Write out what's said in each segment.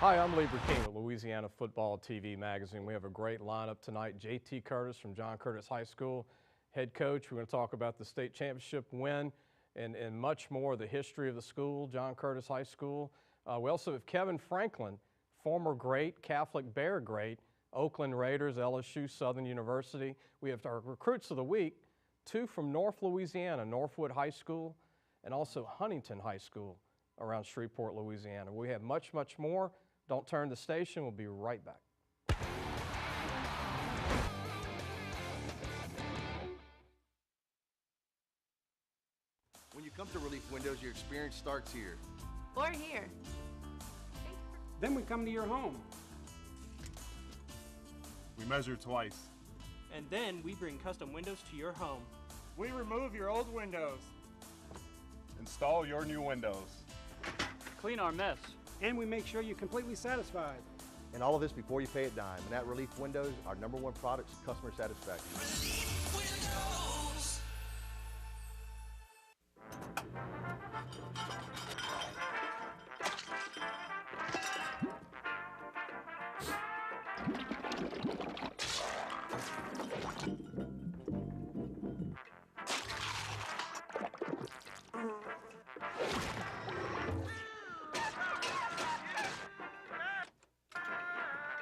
Hi, I'm Lee Brecheen with Louisiana Football TV magazine. We have a great lineup tonight. J.T. Curtis from John Curtis High School, head coach. We're going to talk about the state championship win and much more, the history of the school, John Curtis High School. We also have Kevin Franklin, former great, Catholic Bear great, Oakland Raiders, LSU, Southern University. We have our recruits of the week, two from North Louisiana, Northwood High School, and also Huntington High School around Shreveport, Louisiana. We have much, much more. Don't turn the station. We'll be right back. When you come to Relief Windows, your experience starts here. Or here. Then we come to your home. We measure twice. And then we bring custom windows to your home. We remove your old windows. Install your new windows. Clean our mess. And we make sure you're completely satisfied. And all of this before you pay a dime. And at Relief Windows, our #1 product is customer satisfaction. Relief Windows.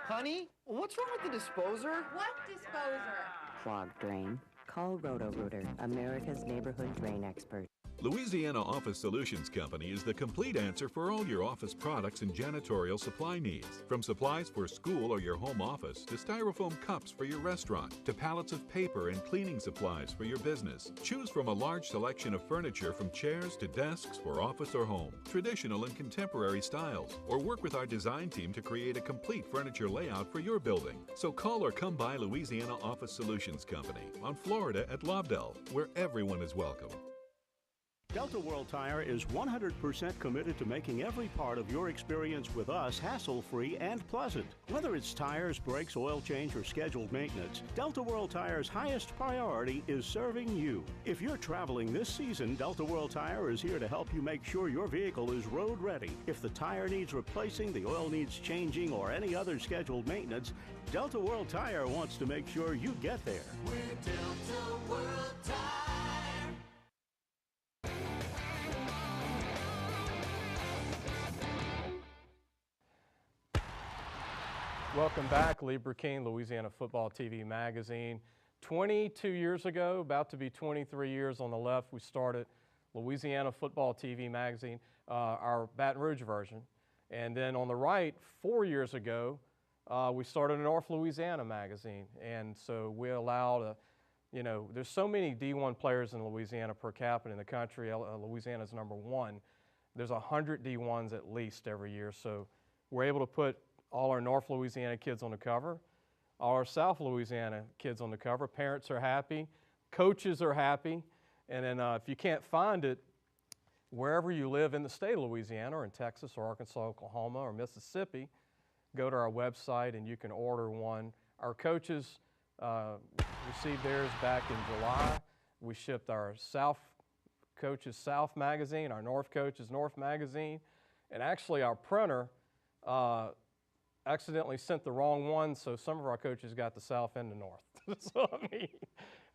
Honey, what's wrong with the disposer? What disposer? Clogged drain? Call Roto-Rooter, America's neighborhood drain expert. Louisiana Office Solutions Company is the complete answer for all your office products and janitorial supply needs. From supplies for school or your home office, to styrofoam cups for your restaurant, to pallets of paper and cleaning supplies for your business. Choose from a large selection of furniture from chairs to desks for office or home, traditional and contemporary styles, or work with our design team to create a complete furniture layout for your building. So call or come by Louisiana Office Solutions Company on Florida at Lobdell, where everyone is welcome. Delta World Tire is 100% committed to making every part of your experience with us hassle-free and pleasant. Whether it's tires, brakes, oil change, or scheduled maintenance, Delta World Tire's highest priority is serving you. If you're traveling this season, Delta World Tire is here to help you make sure your vehicle is road ready. If the tire needs replacing, the oil needs changing, or any other scheduled maintenance, Delta World Tire wants to make sure you get there. We're Delta World Tire. Welcome back. Lee Brecheen, Louisiana Football TV magazine. 22 years ago, about to be 23 years on the left, we started Louisiana Football TV magazine, our Baton Rouge version. And then on the right, 4 years ago, we started a North Louisiana magazine. And so we allowed, there's so many D1 players in Louisiana per capita in the country. Louisiana's #1. There's 100 D1s at least every year. So we're able to put all our North Louisiana kids on the cover, all our South Louisiana kids on the cover. Parents are happy, coaches are happy, and then if you can't find it, wherever you live in the state of Louisiana or in Texas or Arkansas, Oklahoma or Mississippi, go to our website and you can order one. Our coaches received theirs back in July. We shipped our South Coaches South magazine, our North Coaches North magazine, and actually our printer accidentally sent the wrong one, so some of our coaches got the South and the North. So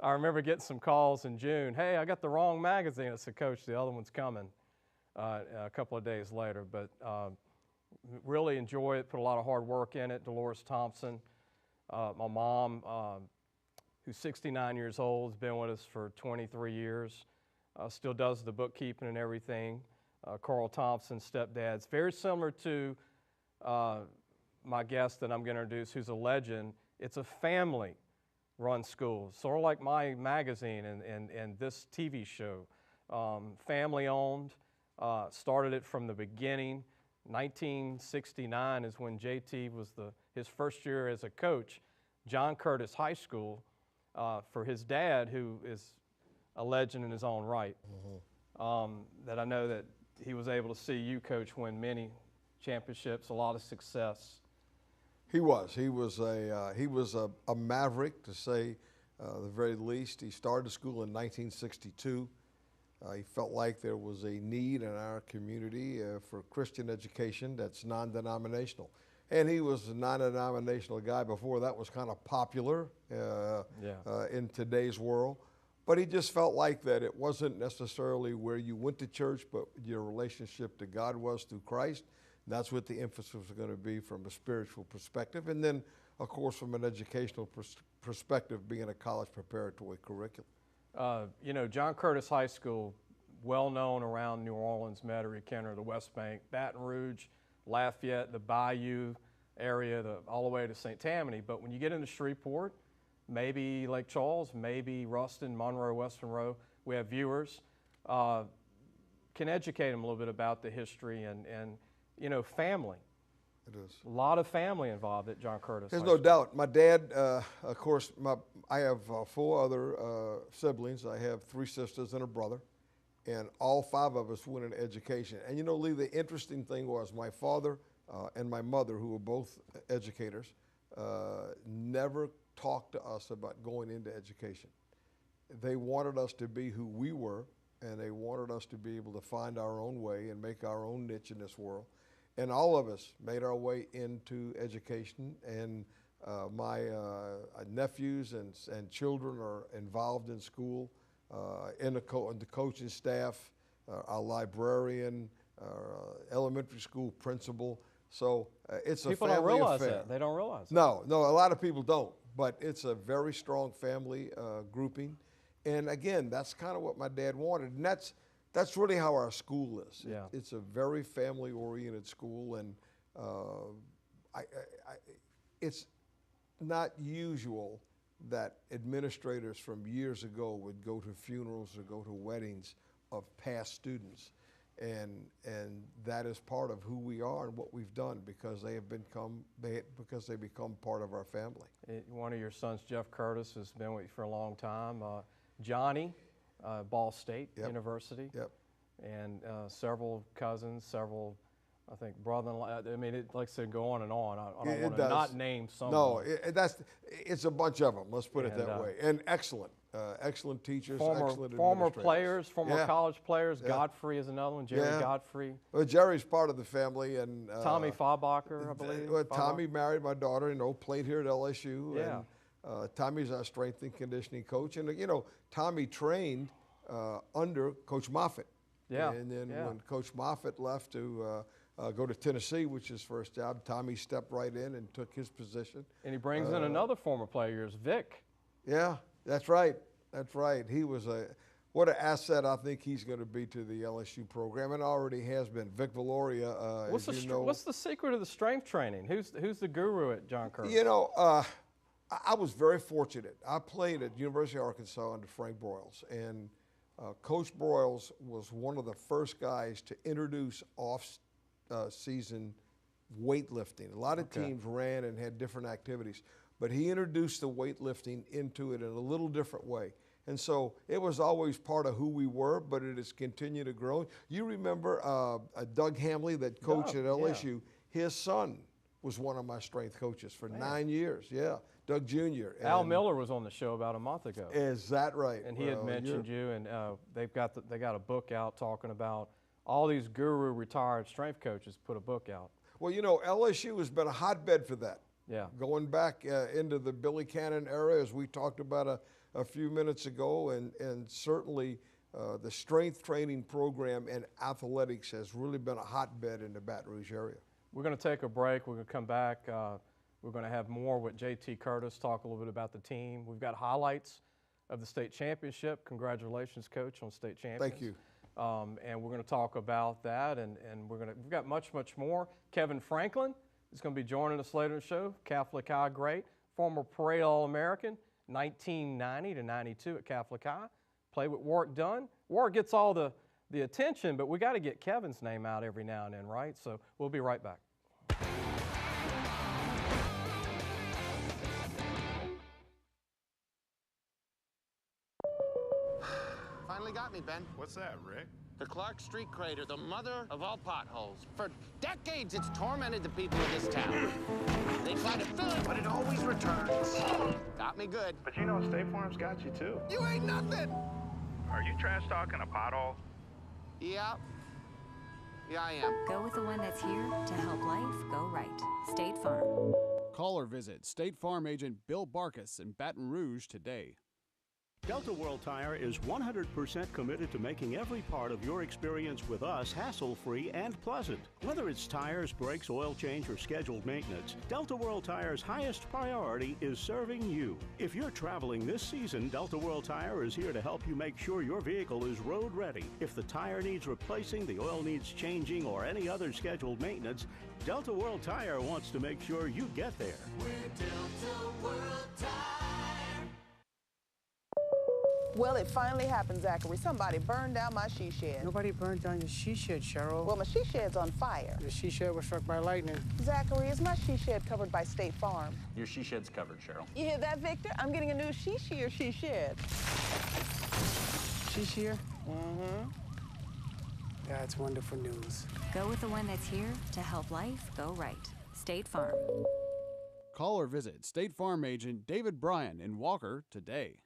I remember getting some calls in June, hey, I got the wrong magazine. I said, Coach, the other one's coming a couple of days later. But really enjoy it, put a lot of hard work in it. Dolores Thompson, my mom, who's 69 years old, has been with us for 23 years, still does the bookkeeping and everything. Carl Thompson, stepdad's very similar to my guest that I'm going to introduce, who's a legend. It's a family-run school, sort of like my magazine and this TV show. Family-owned, started it from the beginning. 1969 is when JT was his first year as a coach, John Curtis High School, for his dad, who is a legend in his own right. That I know that he was able to see you, Coach, win many championships, a lot of success. He was a maverick, to say the very least. He started school in 1962. He felt like there was a need in our community for Christian education that's non-denominational. And he was a non-denominational guy before that was kind of popular in today's world. But he just felt like that it wasn't necessarily where you went to church, but your relationship to God was through Christ. That's what the emphasis was going to be from a spiritual perspective. And then, of course, from an educational perspective, being a college preparatory curriculum. You know, John Curtis High School, well known around New Orleans, Metairie, Kenner, the West Bank, Baton Rouge, Lafayette, the Bayou area, all the way to St. Tammany. But when you get into Shreveport, maybe Lake Charles, maybe Ruston, Monroe, West Monroe, we have viewers, can educate them a little bit about the history and you know, family. It is. A lot of family involved at John Curtis. There's no doubt. My dad, of course, I have 4 other siblings. I have 3 sisters and a brother, and all 5 of us went into education. And you know, Lee, the interesting thing was my father and my mother, who were both educators, never talked to us about going into education. They wanted us to be who we were, and they wanted us to be able to find our own way and make our own niche in this world. And all of us made our way into education, and my nephews and children are involved in school, in the coaching staff, our librarian, our elementary school principal. So it's a people family don't realize affair. that. They don't realize that. No, a lot of people don't, but it's a very strong family grouping. And again, that's kind of what my dad wanted, and that's really how our school is. Yeah. It's a very family-oriented school, and it's not usual that administrators from years ago would go to funerals or go to weddings of past students, and that is part of who we are and what we've done because they become part of our family. One of your sons, Jeff Curtis, has been with you for a long time. Johnny, Ball State University. Yep. And several cousins, several, I think, brother-in-law. I mean, like I said, go on and on. I don't want to not name some. No, it's a bunch of them. Let's put it that way. And excellent teachers, excellent former players, former college players. Yeah. Godfrey is another one. Jerry Godfrey. Well, Jerry's part of the family, and Tommy Faubacher, I believe. Well, Tommy married my daughter, played here at LSU. Yeah. And Tommy's our strength and conditioning coach, and you know, Tommy trained under Coach Moffitt. Yeah. And then when Coach Moffitt left to go to Tennessee, which is his first job, Tommy stepped right in and took his position. And he brings in another former player, yours, Vic. Yeah, that's right. That's right. He was what an asset I think he's going to be to the LSU program, and already has been. Vic Valoria, What's the secret of the strength training? Who's the guru at John Curtis? You know, I was very fortunate. I played at University of Arkansas under Frank Broyles, and Coach Broyles was one of the first guys to introduce off-season weightlifting. A lot of teams ran and had different activities, but he introduced the weightlifting into it in a little different way. And so it was always part of who we were, but it has continued to grow. You remember Doug Hamley that coached at LSU? Yeah. His son was one of my strength coaches for 9 years. Yeah. Doug Jr. Al Miller was on the show about a month ago. Is that right? And he had mentioned you, and they got a book out talking about all these guru retired strength coaches put a book out. Well, you know, LSU has been a hotbed for that. Yeah. Going back into the Billy Cannon era, as we talked about a few minutes ago, and certainly the strength training program and athletics has really been a hotbed in the Baton Rouge area. We're going to take a break. We're going to come back. We're going to have more with J.T. Curtis, talk a little bit about the team. We've got highlights of the state championship. Congratulations, Coach, on state champions. Thank you. And we're going to talk about that, and we've got much more. Kevin Franklin is going to be joining us later in the show. Catholic High great, former Parade All-American, 1990 to 92 at Catholic High. Played with Warwick Dunn. Warwick gets all the attention, but we got to get Kevin's name out every now and then, right? So we'll be right back. Finally got me, Ben. What's that, Rick? The Clark Street crater, the mother of all potholes. For decades, it's tormented the people of this town. They try to fill it, but it always returns. Got me good. But you know State Farm's got you, too. You ain't nothing! Are you trash talking a pothole? Yeah. Yeah, I am. Go with the one that's here to help life go right. State Farm. Call or visit State Farm agent Bill Barkus in Baton Rouge today. Delta World Tire is 100% committed to making every part of your experience with us hassle-free and pleasant. Whether it's tires, brakes, oil change, or scheduled maintenance, Delta World Tire's highest priority is serving you. If you're traveling this season, Delta World Tire is here to help you make sure your vehicle is road ready. If the tire needs replacing, the oil needs changing, or any other scheduled maintenance, Delta World Tire wants to make sure you get there. We're Delta World Tire. Well, it finally happened, Zachary. Somebody burned down my she shed. Nobody burned down your she shed, Cheryl. Well, my she shed's on fire. Your she shed was struck by lightning. Zachary, is my she shed covered by State Farm? Your she shed's covered, Cheryl. You hear that, Victor? I'm getting a new she shear she shed. She shear? Mm-hmm. That's wonderful news. Go with the one that's here to help life go right. State Farm. Call or visit State Farm agent David Bryan in Walker today.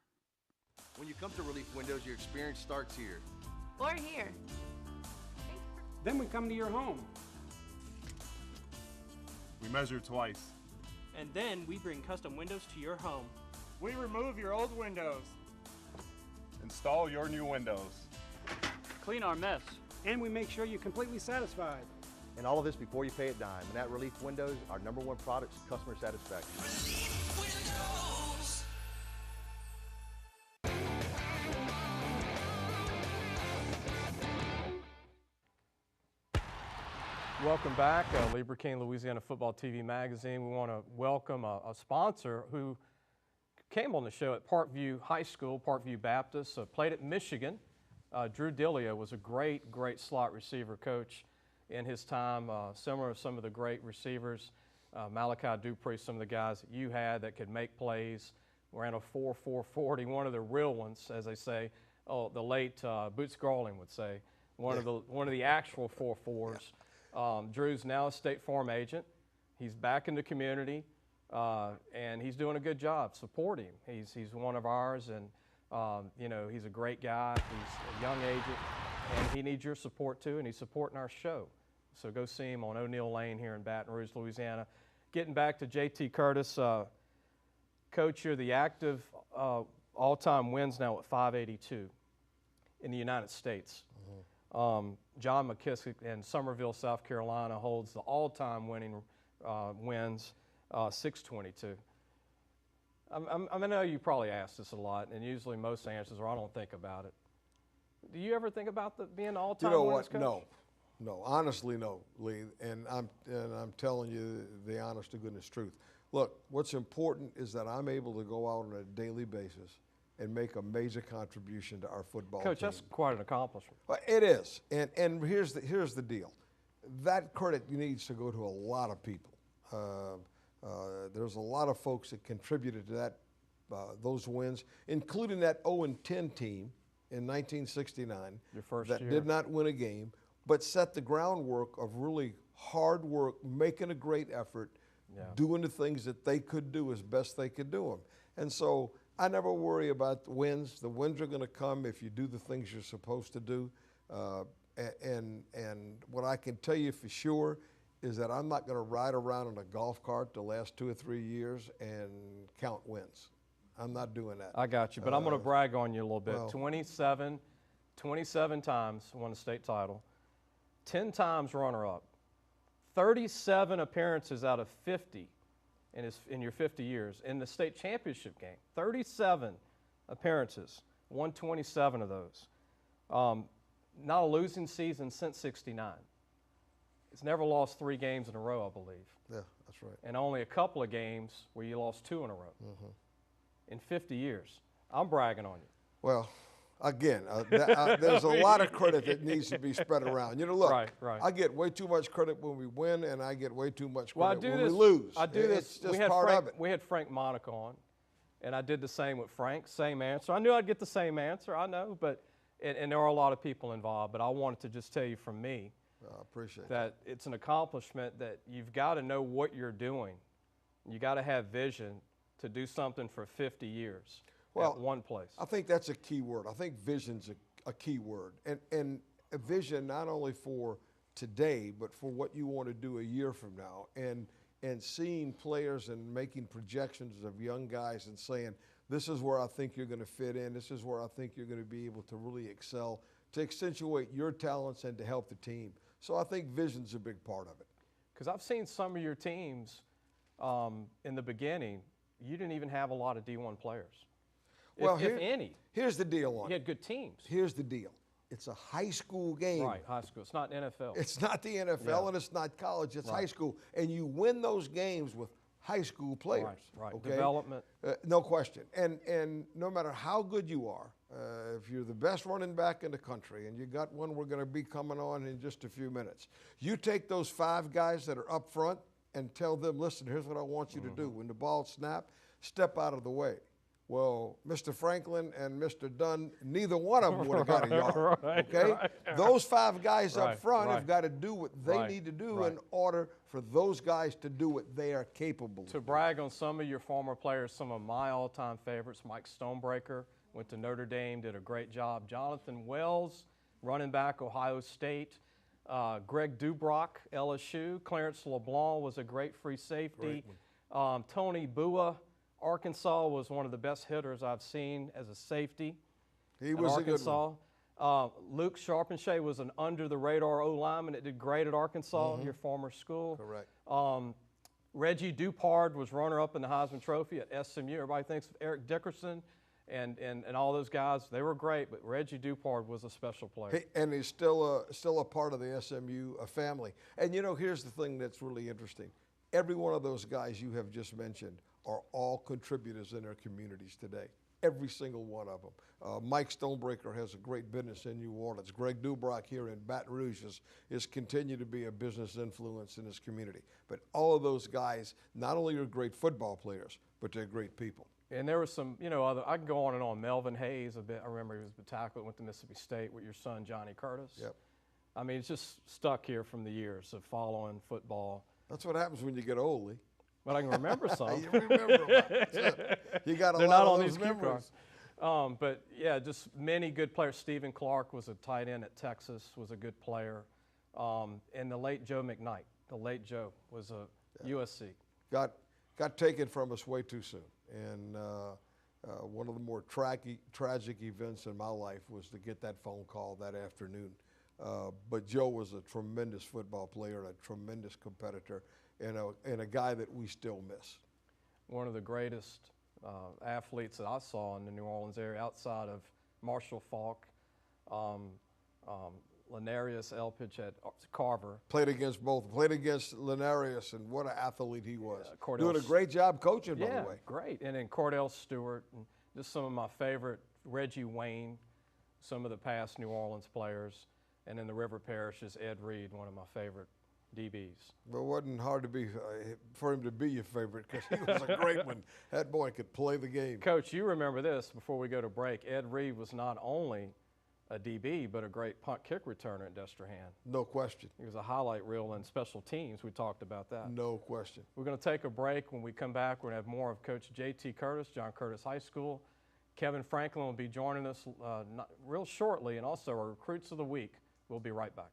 When you come to Relief Windows, your experience starts here. Or here. Then we come to your home. We measure twice. And then we bring custom windows to your home. We remove your old windows. Install your new windows. Clean our mess. And we make sure you're completely satisfied. And all of this before you pay a dime. And at Relief Windows, our #1 product is customer satisfaction. Relief Windows. Welcome back, Lee Brecheen, Louisiana Football TV magazine. We want to welcome a sponsor who came on the show at Parkview High School, Parkview Baptist, played at Michigan. Drew Dillia was a great slot receiver coach in his time, similar to some of the great receivers, Malachi Dupree, some of the guys that you had that could make plays, ran a 4.40, one of the real ones, as they say. Oh, the late Boots Garling would say, one of the actual 4.4s. Drew's now a State Farm agent. He's back in the community, and he's doing a good job. Support him. He's one of ours, and you know, he's a great guy. He's a young agent, and he needs your support too, and he's supporting our show. So go see him on O'Neill Lane here in Baton Rouge, Louisiana. Getting back to J.T. Curtis, Coach, you're the active all-time wins now at 582 in the United States. John McKissick in Summerville, South Carolina holds the all-time winning wins, 622. I know you probably ask this a lot, and usually most answers are, I don't think about it. Do you ever think about being the all-time winners coach? No, honestly, no, Lee, and I'm telling you the honest to goodness truth. Look, what's important is that I'm able to go out on a daily basis and make a major contribution to our football Coach, team. that's quite an accomplishment. It is, and here's the deal. That credit needs to go to a lot of people. There's a lot of folks that contributed to that, those wins, including that 0-10 team in 1969 Your first that year. did not win a game, but set the groundwork of really hard work, making a great effort, doing the things that they could do as best they could do them. And so I never worry about the wins. The wins are going to come if you do the things you're supposed to do. And what I can tell you for sure is that I'm not going to ride around in a golf cart the last 2 or 3 years and count wins. I'm not doing that. I got you, but I'm going to brag on you a little bit. Well, 27 times won a state title, 10 times runner-up, 37 appearances out of 50 in your 50 years in the state championship game. 37 appearances, won 27 of those. Not a losing season since '69. It's never lost 3 games in a row, I believe. Yeah, that's right. And only a couple of games where you lost 2 in a row in 50 years. I'm bragging on you. Well, again, there's a lot of credit that needs to be spread around. You know, look, Right. I get way too much credit when we win, and I get way too much Well, credit when we lose. I do It's this. just We had part Frank, of it. We had Frank Monaco on, and I did the same with Frank. Same answer. I knew I'd get the same answer. I know, but and there are a lot of people involved. But I wanted to just tell you from me I appreciate that it's an accomplishment that you've got to know what you're doing. You got to have vision to do something for 50 years. Well, at one place. I think that's a key word. I think vision's a key word. And a vision not only for today, but for what you want to do a year from now. And seeing players and making projections of young guys and saying, this is where I think you're going to fit in. This is where I think you're going to be able to really excel, to accentuate your talents and to help the team. So I think vision's a big part of it. Because I've seen some of your teams in the beginning, you didn't even have a lot of D1 players. Well, if any. Here's the deal on it. You had good teams. Here's the deal. It's a high school game. Right, high school. It's not NFL. It's not the NFL and it's not college. It's high school. And you win those games with high school players. Right. Okay? Development. No question. And no matter how good you are, if you're the best running back in the country, and you got one we're going to be coming on in just a few minutes, you take those 5 guys that are up front and tell them, listen, here's what I want you to do. When the ball snaps, step out of the way. Well, Mr. Franklin and Mr. Dunn, neither one of them would have got a yard. Okay? Those 5 guys up front have got to do what they need to do in order for those guys to do what they are capable of. To brag on some of your former players, some of my all-time favorites, Mike Stonebreaker, went to Notre Dame, did a great job. Jonathan Wells, running back, Ohio State. Greg Dubrock, LSU. Clarence LeBlanc was a great free safety. Tony Bua, Arkansas, was one of the best hitters I've seen as a safety. He was Arkansas. a good one. Luke Sharpenshay was an under-the-radar O-lineman that did great at Arkansas, your former school. Correct. Reggie Dupard was runner-up in the Heisman Trophy at SMU. Everybody thinks of Eric Dickerson and all those guys. They were great, but Reggie Dupard was a special player. And he's still a part of the SMU family. And, you know, here's the thing that's really interesting. Every one of those guys you have just mentioned are all contributors in their communities today. Every single one of them. Mike Stonebreaker has a great business in New Orleans. Greg Dubrock here in Baton Rouge is continued to be a business influence in his community. But all of those guys not only are great football players, but they're great people. And there was some, you know, I can go on and on. Melvin Hayes, a bit. I remember he was a tackle, went to Mississippi State with your son, Johnny Curtis. Yep. I mean, it's just stuck here from the years of following football. That's what happens when you get old, Lee. But I can remember some. You remember them. You got a They're lot not of on those these cue memories. cards. But, yeah, just many good players. Stephen Clark was a tight end at Texas, was a good player. And the late Joe McKnight, the late Joe, was a USC. Got taken from us way too soon. And one of the more tragic events in my life was to get that phone call that afternoon. But Joe was a tremendous football player, a tremendous competitor, and a guy that we still miss. One of the greatest athletes that I saw in the New Orleans area outside of Marshall Faulk, Lenarius Elpich at Carver. Played against Lenarius, and what an athlete he was. Cordell Doing a great job coaching, by the way. Great. And then Cordell Stewart, and just some of my favorite, Reggie Wayne, some of the past New Orleans players. And in the River Parishes, Ed Reed, one of my favorite DBs. Well, it wasn't hard to be for him to be your favorite because he was a great one. That boy could play the game. Coach, you remember this before we go to break. Ed Reed was not only a DB, but a great punt kick returner at Destrehan. No question. He was a highlight reel in special teams. We talked about that. No question. We're going to take a break. When we come back, we're going to have more of Coach J.T. Curtis, John Curtis High School. Kevin Franklin will be joining us real shortly, and also our Recruits of the Week. We'll be right back.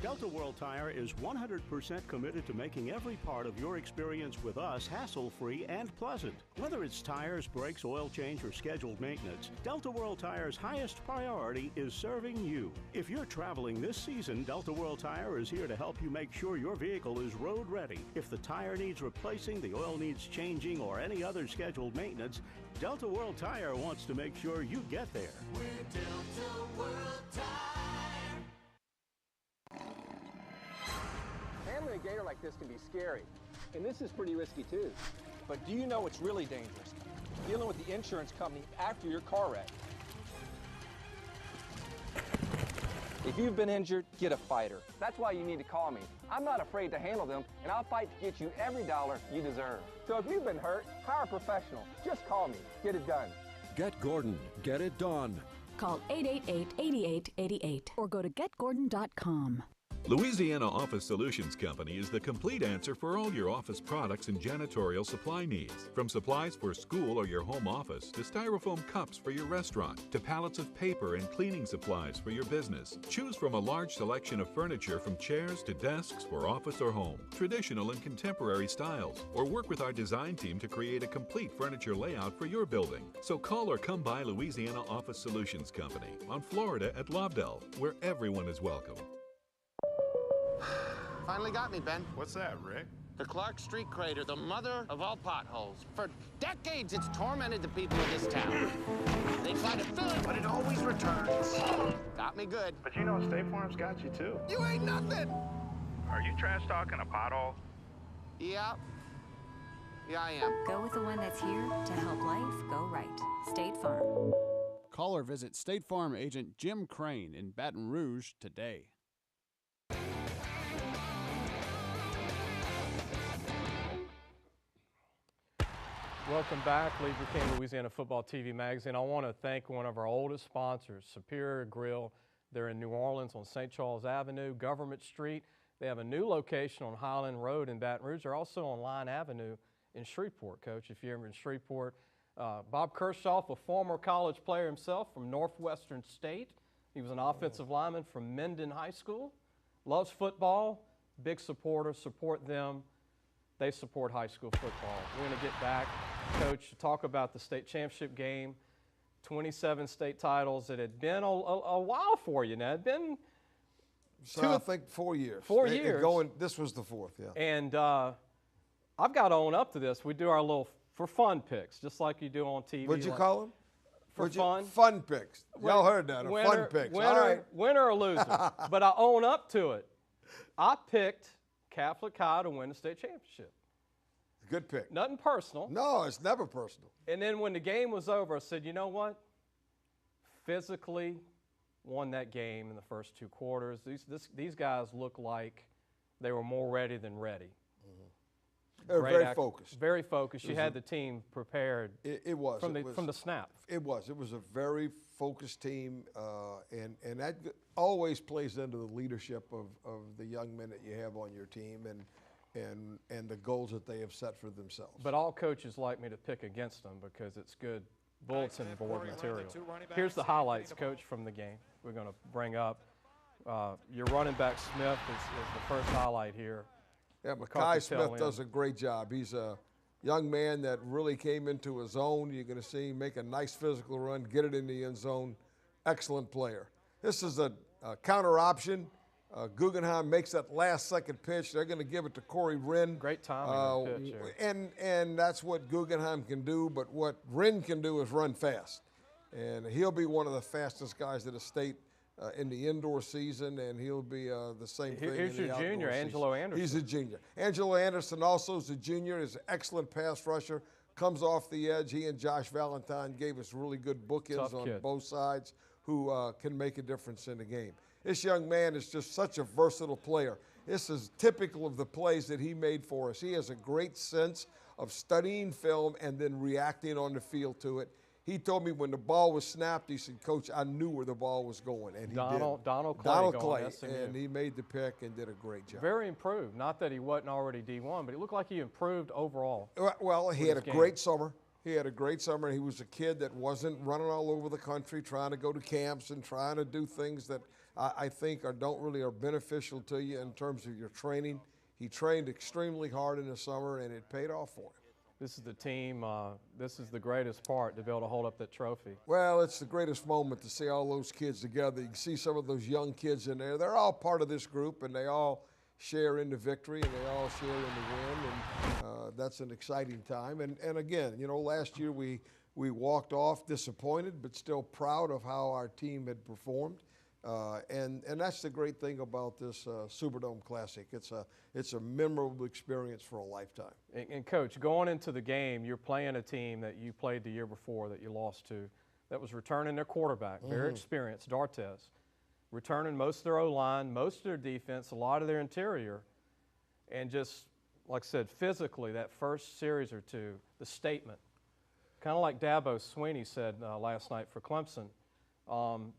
Delta World Tire is 100% committed to making every part of your experience with us hassle-free and pleasant. Whether it's tires, brakes, oil change, or scheduled maintenance, Delta World Tire's highest priority is serving you. If you're traveling this season, Delta World Tire is here to help you make sure your vehicle is road ready. If the tire needs replacing, the oil needs changing, or any other scheduled maintenance, Delta World Tire wants to make sure you get there. We're Delta World Tire. Handling a gator like this can be scary, and this is pretty risky too. But do you know what's really dangerous? Dealing with the insurance company after your car wreck. If you've been injured, get a fighter. That's why you need to call me. I'm not afraid to handle them, and I'll fight to get you every dollar you deserve. So if you've been hurt, hire a professional. Just call me. Get it done. Get Gordon. Get it done. Call 888-8888 or go to getgordon.com. Louisiana Office Solutions Company is the complete answer for all your office products and janitorial supply needs. From supplies for school or your home office, to styrofoam cups for your restaurant, to pallets of paper and cleaning supplies for your business. Choose from a large selection of furniture from chairs to desks for office or home, traditional and contemporary styles, or work with our design team to create a complete furniture layout for your building. So call or come by Louisiana Office Solutions Company on Florida at Lobdell, where everyone is welcome. Finally got me, Ben. What's that, Rick? The Clark Street crater, the mother of all potholes. For decades, it's tormented the people of this town. They try to fill it, but it always returns. Got me good. But you know State Farm's got you too. You ain't nothing. Are you trash talking a pothole? Yeah. Yeah, I am. Go with the one that's here to help life go right. State Farm. Call or visit State Farm agent Jim Crane in Baton Rouge today. Welcome back, Lee Brecheen, Louisiana Football TV magazine. I want to thank one of our oldest sponsors, Superior Grill. They're in New Orleans on St. Charles Avenue, Government Street. They have a new location on Highland Road in Baton Rouge. They're also on Line Avenue in Shreveport, Coach, if you're ever in Shreveport. Bob Kershaw, a former college player himself from Northwestern State. He was an offensive lineman from Minden High School. Loves football, big supporter, support them. They support high school football. We're going to get back, Coach, to talk about the state championship game, 27 state titles. It had been a while for you now. It had been I think 4 years. 4 years. This was the fourth, yeah. And I've got to own up to this. We do our little for fun picks, just like you do on TV. What'd you call them? For fun. Fun picks. Y'all heard that, fun picks. All right. Winner or loser. But I own up to it. I picked Catholic High to win the state championship. Good pick. Nothing personal. No, it's never personal. And then when the game was over, I said, you know what? Physically won that game in the first 2 quarters. These guys look like they were more ready than ready. They were very focused. Very focused. You had the team prepared. It was from the snap. It was a very focused team, and that always plays into the leadership of the young men that you have on your team and the goals that they have set for themselves. But all coaches like me to pick against them because it's good bulletin board material. Here's the highlights, Coach, from the game. We're going to bring up your running back Smith is the first highlight here. Yeah, Mekhi Smith does a great job. He's a young man that really came into his own. You're going to see him make a nice physical run, get it in the end zone. Excellent player. This is a counter option. Guggenheim makes that last-second pitch. They're going to give it to Corey Wren. Great timing pitch here. And that's what Guggenheim can do, but what Wren can do is run fast. And he'll be one of the fastest guys at the state in the indoor season, and he'll be the same thing Here's in the your outdoor junior, season. Angelo Anderson. He's a junior. Angelo Anderson also is a junior. Is an excellent pass rusher. Comes off the edge. He and Josh Valentine gave us really good bookends on both sides who can make a difference in the game. This young man is just such a versatile player. This is typical of the plays that he made for us. He has a great sense of studying film and then reacting on the field to it. He told me when the ball was snapped, he said, Coach, I knew where the ball was going, and he did. Donald Clay, and he made the pick and did a great job. Very improved. Not that he wasn't already D1, but it looked like he improved overall. Well, he had a great summer. He had a great summer. He was a kid that wasn't running all over the country trying to go to camps and trying to do things that I think don't really are beneficial to you in terms of your training. He trained extremely hard in the summer, and it paid off for him. This is the team. This is the greatest part to be able to hold up that trophy. Well, it's the greatest moment to see all those kids together. You can see some of those young kids in there. They're all part of this group, and they all share in the victory, and they all share in the win, and that's an exciting time. And again, you know, last year we walked off disappointed, but still proud of how our team had performed. And that's the great thing about this Superdome Classic. It's a memorable experience for a lifetime. And Coach, going into the game, you're playing a team that you played the year before that you lost to, that was returning their quarterback, very experienced, D'Artes, returning most of their O-line, most of their defense, a lot of their interior, and just, like I said, physically, that first series or two, the statement, kind of like Dabo Swinney said last night for Clemson,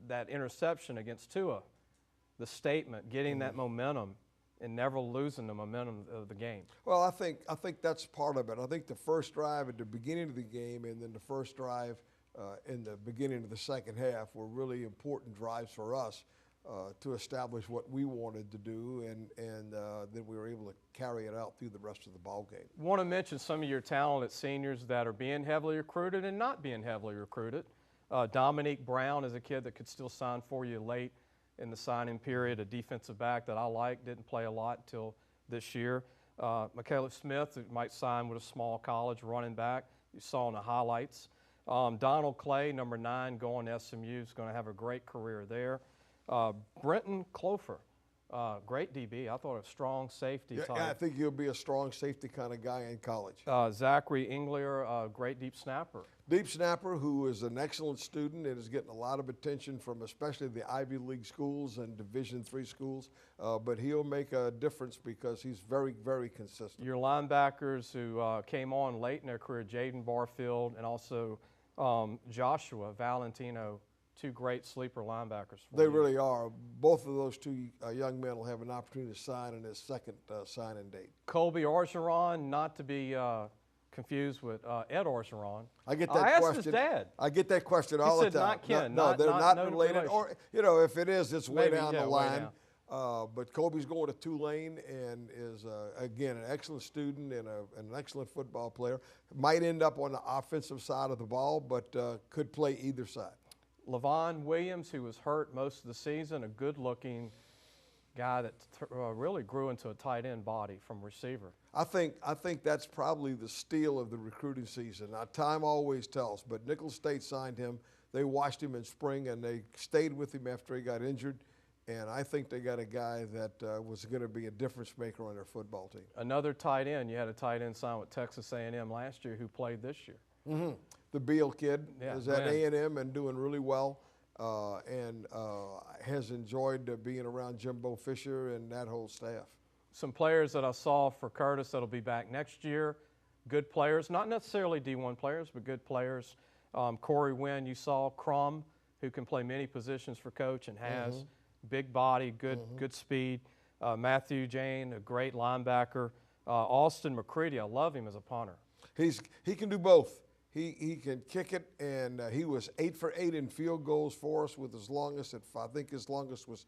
that interception against Tua, the statement, getting that momentum and never losing the momentum of the game. Well, I think that's part of it. I think the first drive at the beginning of the game and then the first drive in the beginning of the second half were really important drives for us to establish what we wanted to do, and then we were able to carry it out through the rest of the ball game. Want to mention some of your talented seniors that are being heavily recruited and not being heavily recruited. Dominique Brown is a kid that could still sign for you late in the signing period, a defensive back that I like, didn't play a lot until this year. Michaela Smith, who might sign with a small college running back, you saw in the highlights. Donald Clay, number 9, going to SMU, is going to have a great career there. Brenton Clofer, great DB. I thought a strong safety type. Yeah, I think he'll be a strong safety kind of guy in college. Zachary Englier, great deep snapper. Deep snapper who is an excellent student and is getting a lot of attention from especially the Ivy League schools and Division III schools, but he'll make a difference because he's very, very consistent. Your linebackers who came on late in their career, Jaden Barfield and also Joshua Valentino, 2 great sleeper linebackers. They really are. Both of those 2 young men will have an opportunity to sign in his second signing date. Colby Orgeron, not to be confused with Ed Orgeron. I get that I question. asked his dad. I get that question all the time. Not kin. No, they're not no related. relation. Or, you know, if it is, it's way Maybe, down yeah, the way line. down. But Kobe's going to Tulane and is, again, an excellent student and an excellent football player. Might end up on the offensive side of the ball, but could play either side. Levon Williams, who was hurt most of the season, a good-looking guy that really grew into a tight end body from receiver. I think that's probably the steal of the recruiting season. Now, time always tells, but Nicholls State signed him. They watched him in spring, and they stayed with him after he got injured. And I think they got a guy that was going to be a difference maker on their football team. Another tight end. You had a tight end signed with Texas A&M last year who played this year. Mm-hmm. The Beal kid is at man. A&M and doing really well, and has enjoyed being around Jimbo Fisher and that whole staff. Some players that I saw for Curtis that'll be back next year. Good players, not necessarily D1 players, but good players. Corey Wynn, you saw. Crum, who can play many positions for Coach and has. Big body, good speed. Matthew Jane, a great linebacker. Austin McCready, I love him as a punter. He can do both. He can kick it, and he was 8 for 8 in field goals for us with his longest, I think his longest was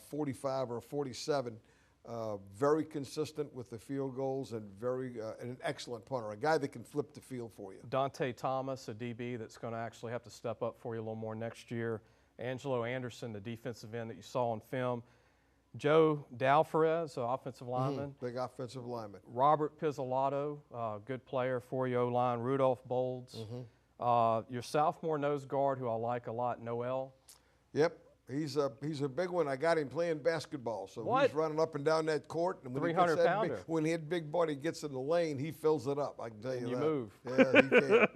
45 or 47. Very consistent with the field goals and an excellent punter, a guy that can flip the field for you. Dante Thomas, a DB that's going to actually have to step up for you a little more next year. Angelo Anderson, the defensive end that you saw on film. Joe Dalfarez, offensive lineman. Big offensive lineman. Robert Pizzolato, good player for you, O-line. Rudolph Bolds. Your sophomore nose guard, who I like a lot, Noel. Yep, he's a big one. I got him playing basketball, so What? he's running up and down that court. And when 300-pounder. When his big body gets in the lane, he fills it up. I can tell you that. You move. Yeah, he can.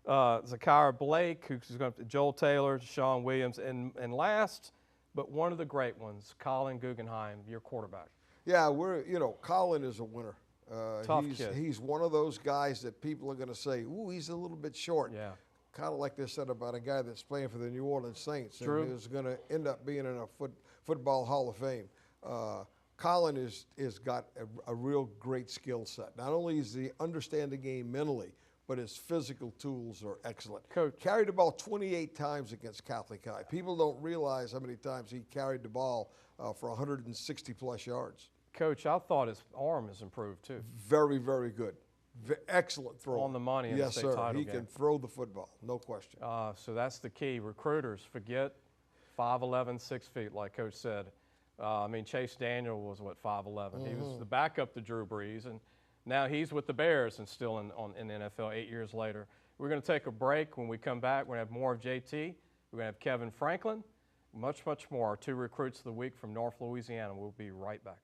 Zakira Blake, who's going to Joel Taylor, Sean Williams, and last, but one of the great ones, Colin Guggenheim, your quarterback. Yeah, Colin is a winner. Tough kid. He's one of those guys that people are going to say, ooh, he's a little bit short. Yeah. Kind of like they said about a guy that's playing for the New Orleans Saints. True. And is going to end up being in a football Hall of Fame. Colin is got a real great skill set. Not only does he understand the game mentally, but his physical tools are excellent. Coach. Carried the ball 28 times against Catholic High. People don't realize how many times he carried the ball for 160-plus yards. Coach, I thought his arm has improved too. Very, very good. Excellent throw. On the money in yes, the state sir. title He game. can throw the football, no question. So that's the key. Recruiters, forget 5'11", 6 feet, like Coach said. Chase Daniel was, 5'11". He was the backup to Drew Brees, and now he's with the Bears and still in the NFL 8 years later. We're going to take a break. When we come back, we're going to have more of JT. We're going to have Kevin Franklin, much, much more. Our 2 recruits of the week from North Louisiana. We'll be right back.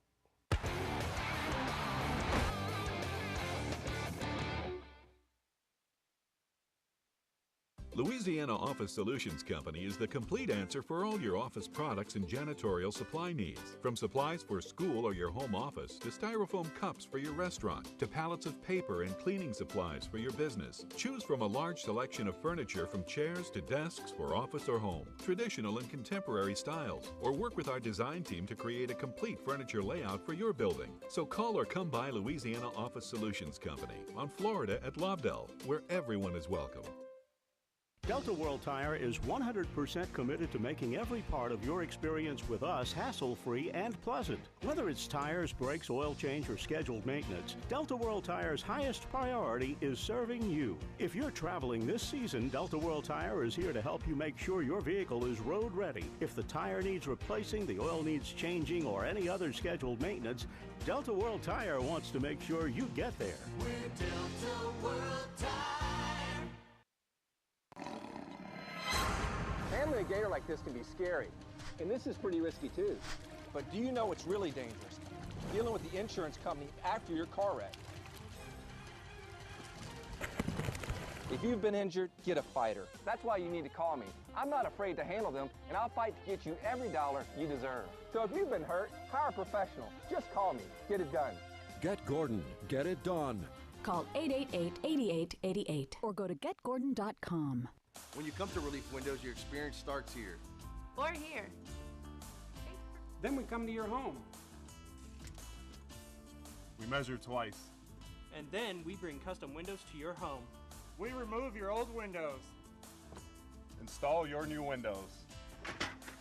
Louisiana Office Solutions Company is the complete answer for all your office products and janitorial supply needs. From supplies for school or your home office, to styrofoam cups for your restaurant, to pallets of paper and cleaning supplies for your business. Choose from a large selection of furniture from chairs to desks for office or home, traditional and contemporary styles, or work with our design team to create a complete furniture layout for your building. So call or come by Louisiana Office Solutions Company on Florida at Lobdell, where everyone is welcome. Delta World Tire is 100% committed to making every part of your experience with us hassle-free and pleasant. Whether it's tires, brakes, oil change, or scheduled maintenance, Delta World Tire's highest priority is serving you. If you're traveling this season, Delta World Tire is here to help you make sure your vehicle is road ready. If the tire needs replacing, the oil needs changing, or any other scheduled maintenance, Delta World Tire wants to make sure you get there. We're Delta World Tire. Handling a gator like this can be scary, and this is pretty risky too. But do you know what's really dangerous? Dealing with the insurance company after your car wreck. If you've been injured, get a fighter. That's why you need to call me. I'm not afraid to handle them, and I'll fight to get you every dollar you deserve. So if you've been hurt, hire a professional. Just call me. Get it done. Get Gordon. Get it done. Call 888-8888 or go to getgordon.com. When you come to Relief Windows, your experience starts here. Or here. Then we come to your home. We measure twice. And then we bring custom windows to your home. We remove your old windows. Install your new windows.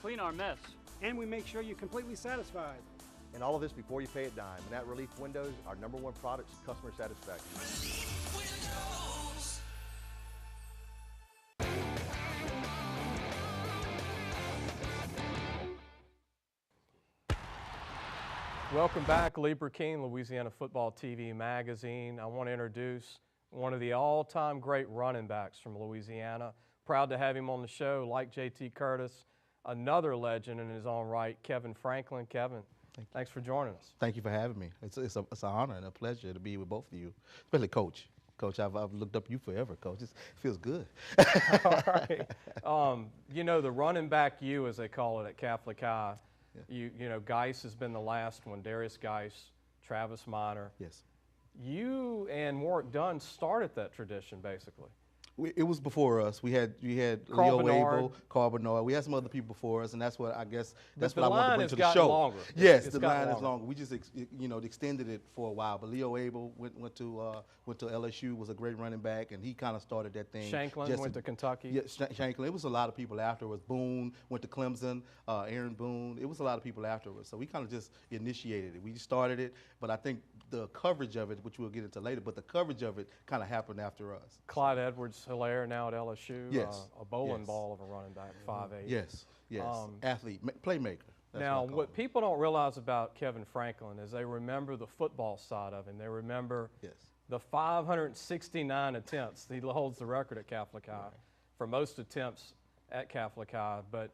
Clean our mess. And we make sure you're completely satisfied. And all of this before you pay a dime. And at Relief Windows, our #1 product is customer satisfaction. Relief Windows. Welcome back, Lee Brecheen, Louisiana Football TV magazine. I want to introduce one of the all-time great running backs from Louisiana. Proud to have him on the show, like J.T. Curtis, another legend in his own right, Kevin Franklin. Kevin, thanks for joining us. Thank you for having me. It's an honor and a pleasure to be with both of you, especially Coach. Coach, I've looked up to you forever, Coach. It feels good. All right. You know, the running back you, as they call it at Catholic High, you know, Geis has been the last one, Darius Geis, Travis Minor. Yes. You and Warwick Dunn started that tradition, basically. It was before us. We had Carl Leo Bernard. Abel, Carl Bernard. We had some other people before us, and that's what I guess that's the what I wanted to line bring has to the gotten show. longer. Yes, It's the gotten line is longer. longer. We just extended it for a while. But Leo Abel went to LSU, was a great running back, and he kind of started that thing. Shanklin went to Kentucky. Yeah, Shanklin. It was a lot of people afterwards. Boone went to Clemson. Aaron Boone. It was a lot of people afterwards. So we kind of just initiated it. We started it, but I think the coverage of it, which we'll get into later, but the coverage of it kind of happened after us. Clyde Edwards-Hilaire now at LSU. Yes. A bowling Yes. ball of a running back, 5'8". Yes, yes. Athlete, playmaker. That's Now, what I call what him. people don't realize about Kevin Franklin is they remember the football side of him. They remember the 569 attempts. He holds the record at Catholic High for most attempts at Catholic High. But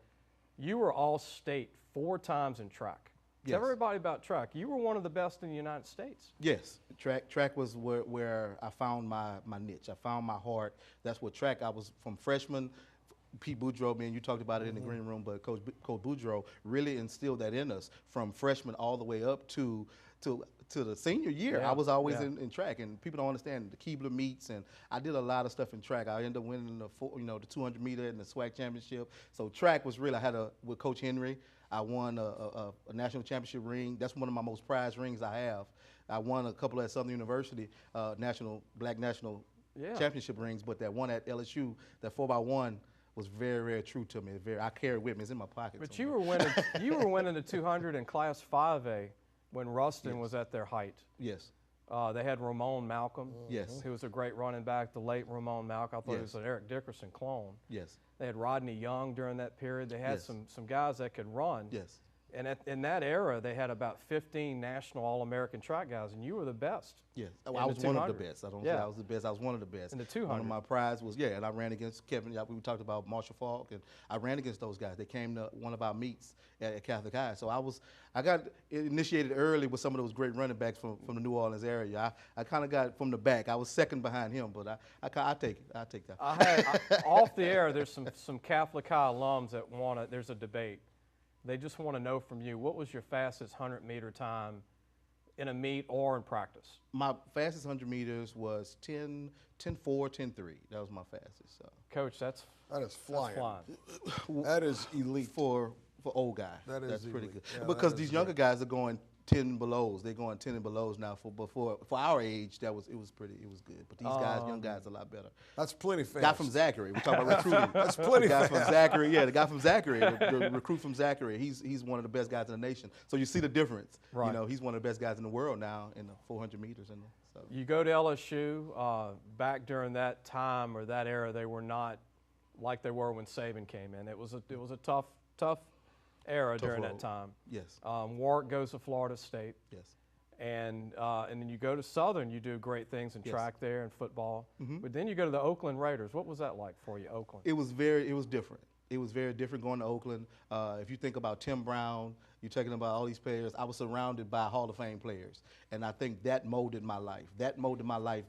you were all-state 4 times in track. Yes. Tell everybody about track. You were one of the best in the United States. Yes, track was where I found my niche. I found my heart. That's what track. I was from freshman. Pete Boudreaux, man, you talked about it in the green room, but Coach Boudreaux really instilled that in us from freshman all the way up to the senior year. Yeah, I was always yeah. in track, and people don't understand the Keebler meets, and I did a lot of stuff in track. I ended up winning the 200 meter and the SWAC championship. So track was really. I had with Coach Henry. I won a national championship ring. That's one of my most prized rings I have. I won a couple at Southern University, black national championship rings, but that one at LSU, that 4x1, was very, very true to me. I carry it with me. It's in my pocket. But somewhere. you were winning the 200 in Class 5A when Ruston was at their height. Yes. They had Ramon Malcolm. Yes. He was a great running back, the late Ramon Malcolm. I thought he was an Eric Dickerson clone. Yes. They had Rodney Young during that period. They had Yes. some guys that could run. Yes. And in that era, they had about 15 national All-American track guys, and you were the best. Yes, in I was the one of the 200. best. I don't Yeah. say I was the best. I was one of the best. In the 200. One of my prizes was, and I ran against Kevin. We talked about Marshall Falk, and I ran against those guys. They came to one of our meets at Catholic High. So I got initiated early with some of those great running backs from the New Orleans area. I kind of got from the back. I was second behind him, but I take it. I take that. Off the air, there's some Catholic High alums that there's a debate. They just want to know from you, what was your fastest 100-meter time in a meet or in practice? My fastest 100 meters was 10-4, 10-3. That was my fastest. So. Coach, that is flying. That's flying. That is elite. For old guys. That's pretty elite. good. Yeah, because these younger guys are going 10 belows. They're going 10 and belows now. For our age, it was good. But these guys, young guys, are a lot better. That's plenty fast. Guy from Zachary. We're talking about recruiting. That's plenty fast. From Zachary. Yeah, the guy from Zachary, the recruit from Zachary. He's one of the best guys in the nation. So you see the difference. Right. You know, he's one of the best guys in the world now in the 400 meters. So. You go to LSU. Back during that time or that era, they were not like they were when Saban came in. It was a tough era during that time. Yes. Warwick goes to Florida State. Yes. And then you go to Southern. You do great things in track there and football. Mm-hmm. But then you go to the Oakland Raiders. What was that like for you, Oakland? It was different. It was very different going to Oakland. If you think about Tim Brown, you're talking about all these players. I was surrounded by Hall of Fame players, and I think that molded my life. That molded my life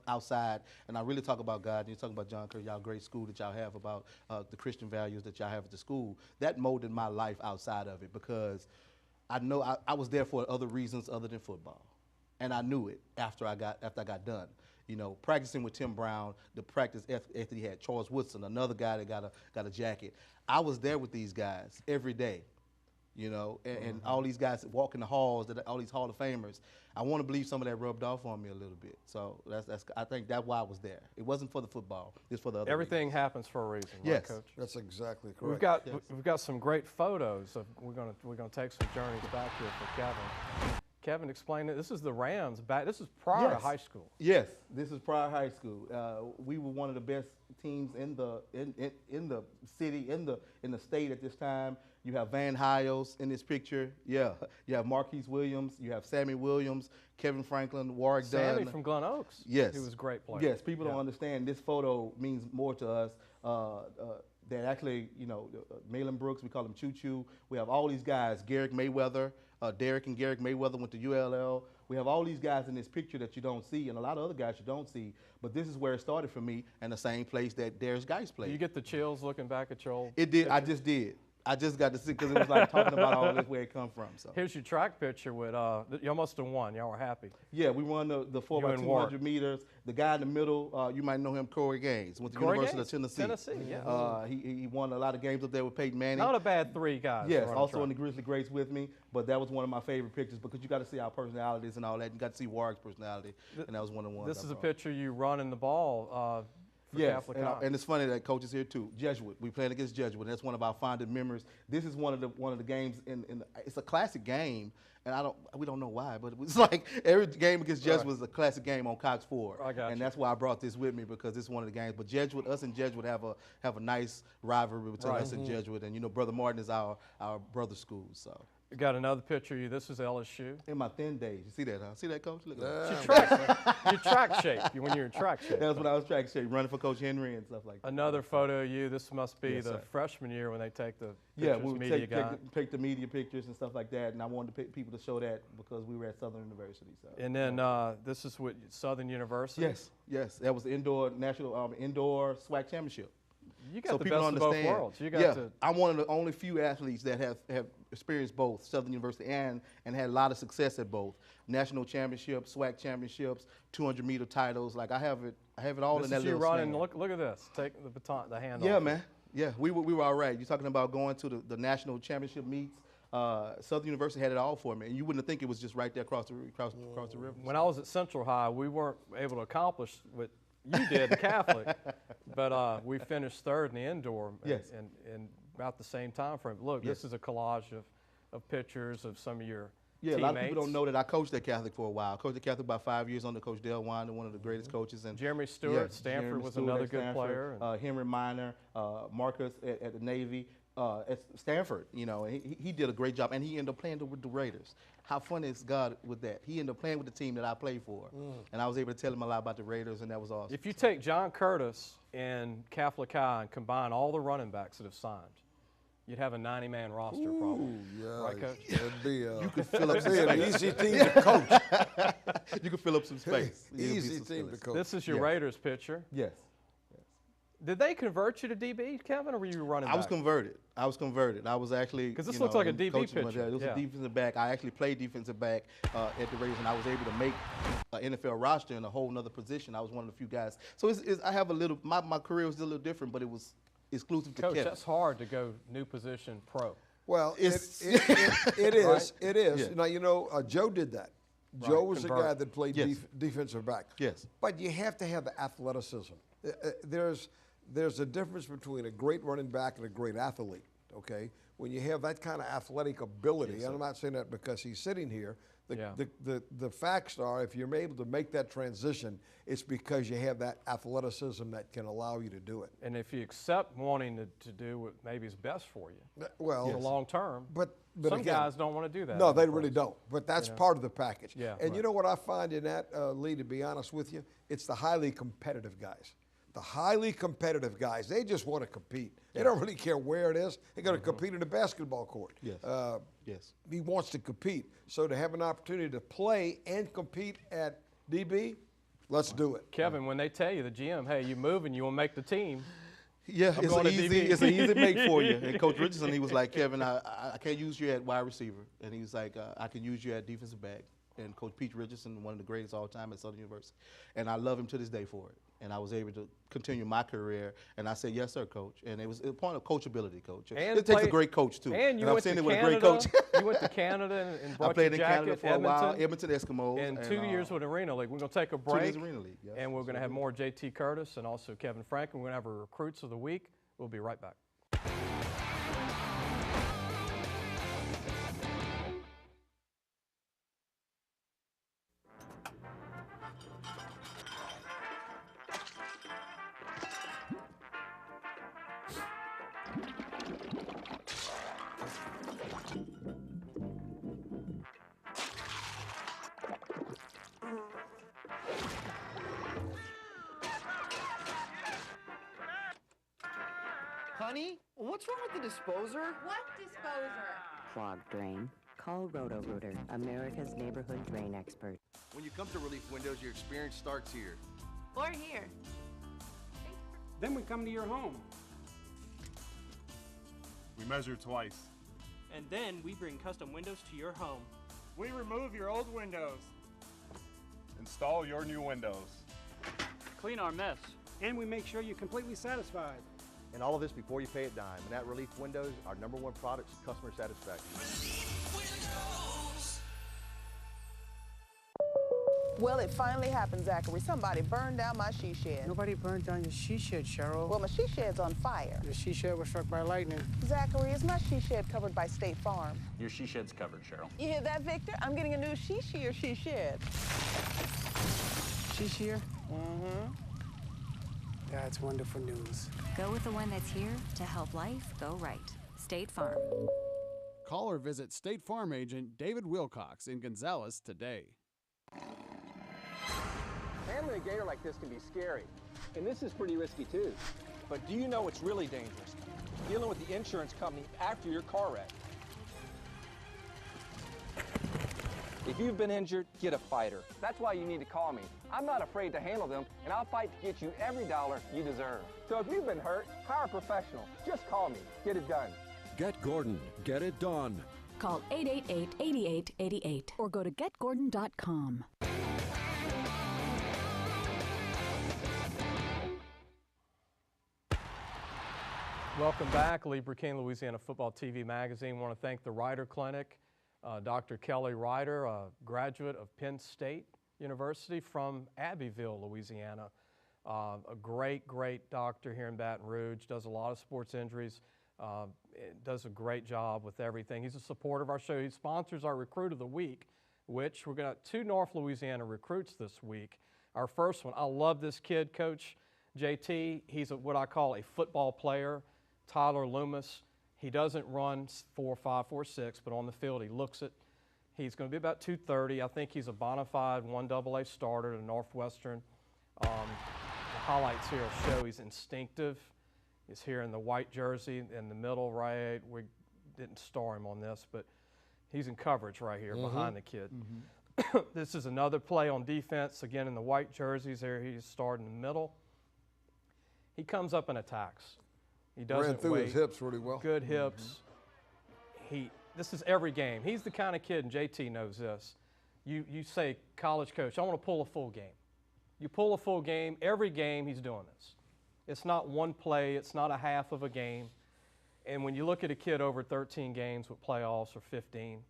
outside. And I really talk about God. And you talk about John Kerr, y'all great school that y'all have about the Christian values that y'all have at the school. That molded my life outside of it because I know I was there for other reasons other than football, and I knew it after I got done. You know, practicing with Tim Brown, the practice after he had Charles Woodson, another guy that got a jacket. I was there with these guys every day, you know, and all these guys walking the halls, all these Hall of Famers. I want to believe some of that rubbed off on me a little bit. So I think that's why I was there. It wasn't for the football. It's for the other Everything reasons. happens for a reason, yes. right, Coach? That's exactly correct. We've got some great photos. We're gonna take some journeys back here for Kevin. Kevin, explain it. This is the Rams back. This is prior to high school. Yes, this is prior high school. We were one of the best teams in the city, in the state at this time. You have Van Hiles in this picture. Yeah, you have Marquise Williams. You have Sammy Williams, Kevin Franklin, Warwick Dunn. Sammy from Glen Oaks. Yes, he was a great player. Yes, people don't understand. This photo means more to us. That actually, you know, Malin Brooks, we call him Choo Choo. We have all these guys. Garrick Mayweather. Derek and Garrick Mayweather went to ULL. We have all these guys in this picture that you don't see, and a lot of other guys you don't see. But this is where it started for me, and the same place that Darius Geis played. You get the chills looking back at your old It did. picture? I just did. I just got to see because it was like talking about all this where it come from. So here's your track picture with y'all must have won. Y'all were happy. Yeah, we won the 4x200 meters. The guy in the middle, you might know him, Corey Gaines, went to the University of Tennessee. Yeah. He won a lot of games up there with Peyton Manning. Not a bad three guys. Yes, also in the Grizzly Greats with me. But that was one of my favorite pictures because you got to see our personalities and all that. You got to see Warwick's personality, and that was one of the ones. This is a picture you running the ball. Yes, and it's funny that coach is here too. Jesuit, we playing against Jesuit. That's one of our fondest memories. This is one of the games it's a classic game, and we don't know why, but it was like every game against Jesuit was a classic game on Cox Ford. And that's why I brought this with me because it's one of the games. But Jesuit, us and Jesuit have a nice rivalry between us and Jesuit, and you know Brother Martin is our brother school. So. You got another picture of you. This is LSU. In my thin days. You see that, huh? See that, Coach? Look at that. Your track shape. When you were in track shape. That was when I was track shape, running for Coach Henry and stuff like that. Another photo of you. This must be the freshman year when they take the pictures, we would media take the media pictures and stuff like that, and I wanted people to show that because we were at Southern University. So. And then this is with Southern University? Yes. That was the indoor SWAC championship. You got the best of both worlds. You got I'm one of the only few athletes that have experienced both Southern University and had a lot of success at both. National championships, SWAC championships, 200-meter titles. Like I have it all in that little running. Look at this. Take the baton, the hand. Yeah, man. Yeah, we were all right. You're talking about going to the national championship meets. Southern University had it all for me, and you wouldn't think it was just right there across the river. When I was at Central High, we weren't able to accomplish what you did in Catholic, but we finished third in the indoor in about the same time frame. Look, this is a collage of pictures of some of your teammates. A lot of people don't know that I coached at Catholic for a while. I coached at Catholic about 5 years under Coach Dale Winder, one of the greatest coaches. And Jeremy Stewart, Stanford was another good player. Henry Minor, Marcus at the Navy. at Stanford, you know, he did a great job, and he ended up playing with the Raiders. How fun is God with that? He ended up playing with the team that I played for, and I was able to tell him a lot about the Raiders, and that was awesome. If you take John Curtis and Catholic High and combine all the running backs that have signed, you'd have a 90-man roster probably. Yeah, right, Coach? That'd be you could fill up some an space. easy team to coach. You could fill up some space. Easy team to coach. This is your Raiders pitcher. Yes. Did they convert you to DB, Kevin, or were you running back? I was converted. I was actually, because this looks like a DB pitcher. It was a defensive back. I actually played defensive back at the Raiders, and I was able to make an NFL roster in a whole nother position. I was one of the few guys. So I have a little. My career was a little different, but it was exclusive to Coach, Kevin. that's hard to go new position pro. Well, it is. Right? It is. Yeah. Now, you know, Joe did that. Right, Joe was convert. the guy that played Yes. defensive back. Yes. But you have to have the athleticism. There's a difference between a great running back and a great athlete, okay? When you have that kind of athletic ability, and I'm not saying that because he's sitting here, the facts are if you're able to make that transition, it's because you have that athleticism that can allow you to do it. And if you accept wanting to do what maybe is best for you, well, in the long term, but some again, guys don't want to do that. No, they really don't. But that's part of the package. Yeah, and you know what I find in that, Lee, to be honest with you? It's the highly competitive guys. The highly competitive guys, they just want to compete. They don't really care where it is. They're going to compete in a basketball court. Yes. Yes. He wants to compete. So to have an opportunity to play and compete at DB, let's do it. Kevin, when they tell you, the GM, hey, you moving, you want to make the team. Yeah, I'm going to DB. it's an easy make for you. And Coach Richardson, he was like, Kevin, I can't use you at wide receiver. And he was like, I can use you at defensive back. And Coach Pete Richardson, one of the greatest all time at Southern University. And I love him to this day for it. And I was able to continue my career. And I said, yes, sir, Coach. And it was a point of coachability, Coach. And it takes a great coach, too. And you I'm went saying to it with Canada. a great coach. You went to Canada and brought I played your in Canada jacket, for a while, Edmonton. Edmonton Eskimos. And 2 years with Arena League. We're going to take a break. 2 years Arena League, yes. And we're going to have more JT Curtis and also Kevin Franklin. We're going to have our Recruits of the Week. We'll be right back. Honey, what's wrong with the disposer? What disposer? Clogged drain? Call Roto-Rooter, America's neighborhood drain expert. When you come to Relief Windows, your experience starts here. Or here. Then we come to your home. We measure twice. And then we bring custom windows to your home. We remove your old windows. Install your new windows. Clean our mess. And we make sure you're completely satisfied. And all of this before you pay a dime. And at Relief Windows, our #1 product is customer satisfaction. Well, it finally happened, Zachary. Somebody burned down my she shed. Nobody burned down your she shed, Cheryl. Well, my she shed's on fire. Your she shed was struck by lightning. Zachary, is my she shed covered by State Farm? Your she shed's covered, Cheryl. You hear that, Victor? I'm getting a new she shed. She shear? Mm-hmm. That's wonderful news. Go with the one that's here to help life go right. State Farm. Call or visit State Farm agent David Wilcox in Gonzales today. Handling a gator like this can be scary, and this is pretty risky too. But do you know what's really dangerous? Dealing with the insurance company after your car wreck. If you've been injured, get a fighter. That's why you need to call me. I'm not afraid to handle them, and I'll fight to get you every dollar you deserve. So if you've been hurt, hire a professional. Just call me. Get it done. Get Gordon. Get it done. Call 888-8888 or go to getgordon.com. Welcome back. Lee Brecheen, Louisiana Football TV magazine. I want to thank the Ryder Clinic. Dr. Kelly Ryder, a graduate of Penn State University from Abbeville, Louisiana. A great, great doctor here in Baton Rouge, does a lot of sports injuries, does a great job with everything. He's a supporter of our show. He sponsors our Recruit of the Week, which we're going to have 2 North Louisiana recruits this week. Our first one, I love this kid, Coach JT. He's what I call a football player. Tyler Loomis He doesn't run 4.5, 4.6, but on the field he looks it. He's going to be about 230. I think he's a bona fide 1AA starter at Northwestern. The highlights here will show he's instinctive. He's here in the white jersey in the middle right. We didn't star him on this, but he's in coverage right here behind the kid. This is another play on defense, again in the white jerseys there. He's starting in the middle. He comes up and attacks. He doesn't ran through wait. his hips really well. Good hips. This is every game. He's the kind of kid, and JT knows this. You say, college coach, I want to pull a full game. You pull a full game, every game he's doing this. It's not one play, it's not a half of a game. And when you look at a kid over 13 games with playoffs or 15,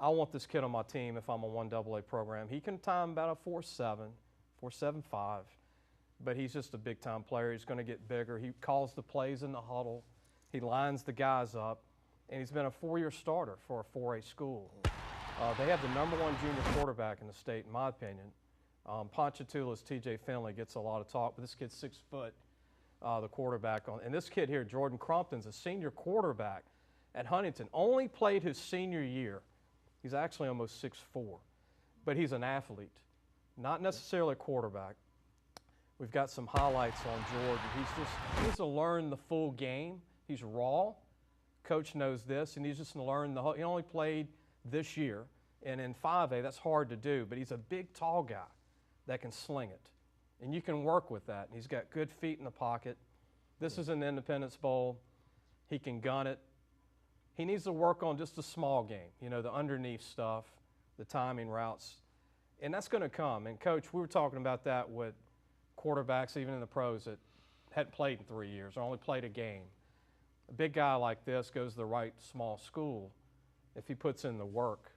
I want this kid on my team if I'm a 1AA program. He can time about a 4.7, 4.75, but he's just a big-time player. He's going to get bigger. He calls the plays in the huddle. He lines the guys up, and he's been a 4-year starter for a 4A school. They have the #1 junior quarterback in the state, in my opinion. Ponchatoula's T.J. Finley gets a lot of talk, but this kid's 6 foot, the quarterback. And this kid here, Jordan Crumpton's a senior quarterback at Huntington. Only played his senior year. He's actually almost 6'4", but he's an athlete, not necessarily a quarterback. We've got some highlights on Jordan. He needs to learn the full game. He's raw. Coach knows this, and he's just going to learn the whole. He only played this year, and in 5A, that's hard to do, but he's a big, tall guy that can sling it, and you can work with that. And he's got good feet in the pocket. This is an Independence Bowl. He can gun it. He needs to work on just the small game, the underneath stuff, the timing routes, and that's going to come. And, Coach, we were talking about that with quarterbacks, even in the pros, that hadn't played in 3 years or only played a game. A big guy like this goes to the right small school. If he puts in the work,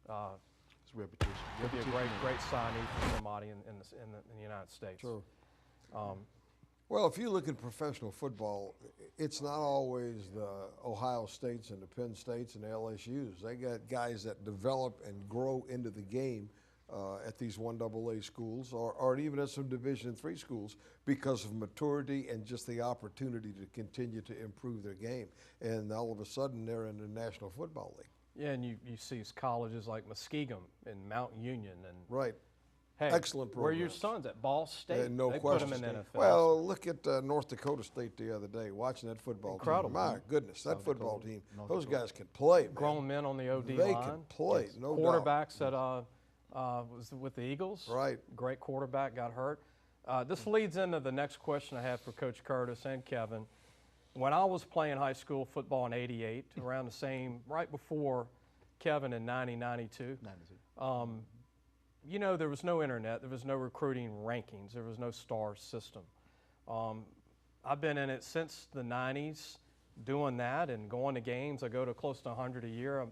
it's repetition. He'll be a great signee for somebody in the United States. True. Well, if you look at professional football, it's not always the Ohio States and the Penn States and the LSUs. They got guys that develop and grow into the game at these 1AA schools or even at some Division III schools because of maturity and just the opportunity to continue to improve their game. And all of a sudden, they're in the National Football League. Yeah, and you see colleges like Muskegum and Mount Union. And right. Hey, excellent program. Where are your sons at? Ball State? No they question. Put them in NFL. Well, look at North Dakota State the other day, watching that football Incredible. team. My goodness, that football team, those guys can play, man. Grown men on the OD line. They can play, no doubt. Quarterbacks that was with the Eagles. Right. Great quarterback, got hurt. This leads into the next question I have for Coach Curtis and Kevin. When I was playing high school football in '88, around the same, right before Kevin in 92. There was no internet, there was no recruiting rankings, there was no star system. I've been in it since the 90s, doing that and going to games. I go to close to 100 a year.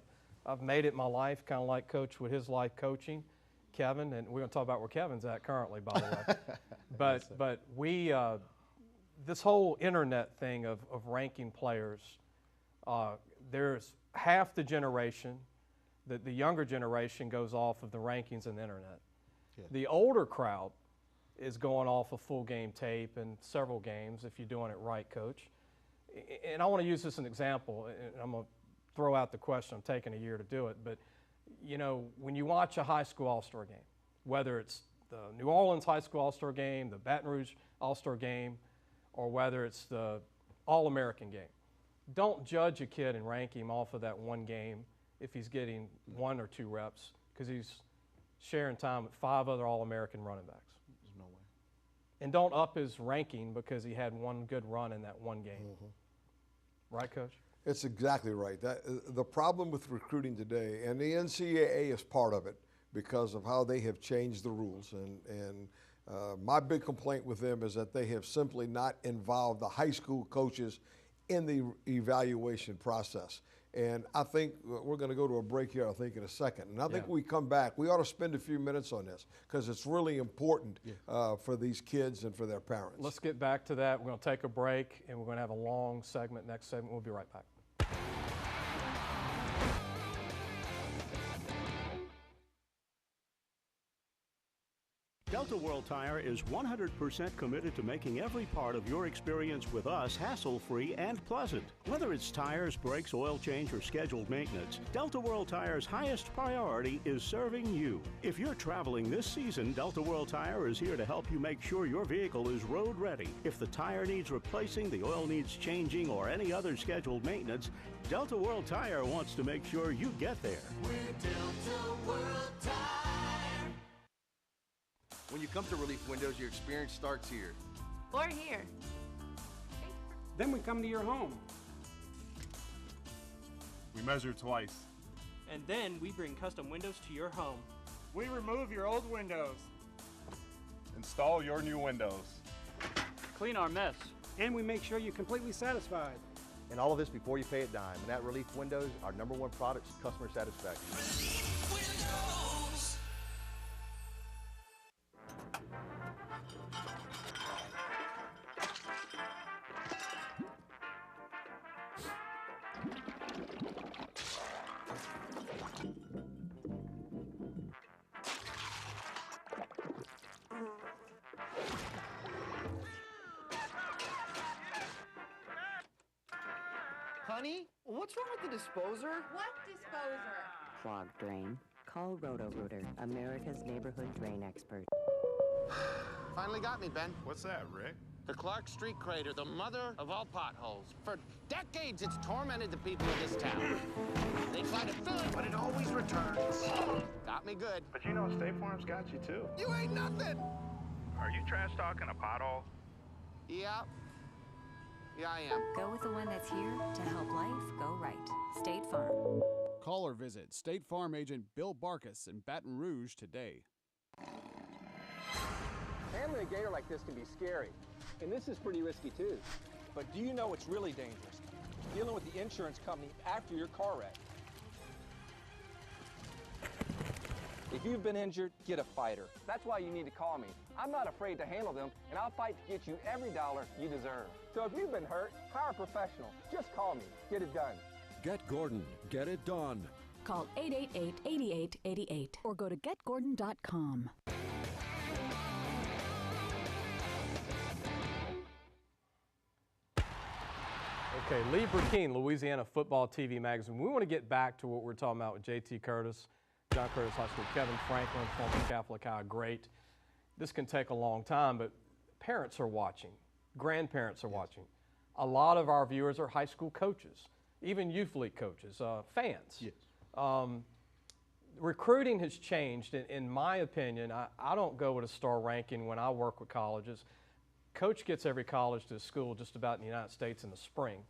I've made it my life, kind of like Coach with his life coaching, Kevin, and we're going to talk about where Kevin's at currently, by the way. But we, this whole internet thing of ranking players, there's half the generation, the younger generation goes off of the rankings and the internet. Yeah. The older crowd is going off of full game tape and several games if you're doing it right, Coach. And I want to use this as an example, and I'm going to throw out the question. I'm taking a year to do it. But, when you watch a high school all-star game, whether it's the New Orleans High School all-star game, the Baton Rouge all-star game, or whether it's the All-American game, don't judge a kid and rank him off of that one game if he's getting 1 or 2 reps, because he's sharing time with 5 other All-American running backs. There's no way. And don't up his ranking because he had one good run in that one game. Right, Coach? It's exactly right. The problem with recruiting today, and the NCAA is part of it because of how they have changed the rules. And my big complaint with them is that they have simply not involved the high school coaches in the evaluation process. And I think we're going to go to a break here, I think, in a second. And I think when we come back, we ought to spend a few minutes on this because it's really important for these kids and for their parents. Let's get back to that. We're going to take a break, and we're going to have a long segment. Next segment, we'll be right back. Delta World Tire is 100% committed to making every part of your experience with us hassle-free and pleasant. Whether it's tires, brakes, oil change, or scheduled maintenance, Delta World Tire's highest priority is serving you. If you're traveling this season, Delta World Tire is here to help you make sure your vehicle is road ready. If the tire needs replacing, the oil needs changing, or any other scheduled maintenance, Delta World Tire wants to make sure you get there. We're Delta World Tire. When you come to Relief Windows, your experience starts here. Or here. Then we come to your home. We measure twice. And then we bring custom windows to your home. We remove your old windows. Install your new windows. Clean our mess. And we make sure you're completely satisfied. And all of this before you pay a dime. And at Relief Windows, our #1 product is customer satisfaction. Relief Windows. Honey, what's wrong with the disposer? What disposer? Clogged drain? Call Roto-Rooter, America's neighborhood drain expert. Finally got me, Ben. What's that, Rick? The Clark Street crater, the mother of all potholes. For decades, it's tormented the people of this town. They try to fill it, but it always returns. Got me good. But you know State Farm's got you too. You ain't nothing. Are you trash talking a pothole? Yeah. Yeah, I am. Go with the one that's here to help life go right. State Farm. Call or visit State Farm agent Bill Barkus in Baton Rouge today. Handling a gator like this can be scary, and this is pretty risky too. But do you know what's really dangerous? Dealing with the insurance company after your car wreck. If you've been injured, get a fighter. That's why you need to call me. I'm not afraid to handle them, and I'll fight to get you every dollar you deserve. So if you've been hurt, hire a professional. Just call me. Get it done. Get Gordon. Get it done. Call 888-8888 or go to getgordon.com. Okay, Lee Brecheen, Louisiana Football TV magazine. We want to get back to what we're talking about with J.T. Curtis, John Curtis High School, Kevin Franklin, former Catholic High, great. This can take a long time, but parents are watching, grandparents are watching. A lot of our viewers are high school coaches, even youth league coaches, fans. Yes. Recruiting has changed. In my opinion, I don't go with a star ranking when I work with colleges. Coach gets every college to school just about in the United States in the spring.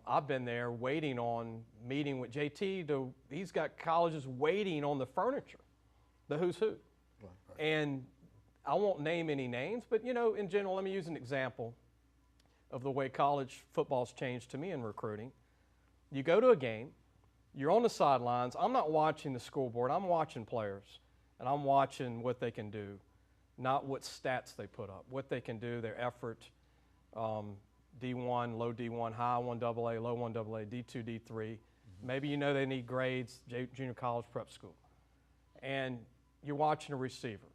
I've been there waiting on meeting with JT. He's got colleges waiting on the furniture, the who's who. Right. And I won't name any names, but you know, in general, let me use an example of the way college football's changed to me in recruiting. You go to a game, you're on the sidelines. I'm not watching the scoreboard. I'm watching players, and I'm watching what they can do, not what stats they put up, what they can do, their effort. D1, low D1, high 1AA, low 1AA, D2, D3. Maybe you know they need grades, junior college prep school. And you're watching a receiver.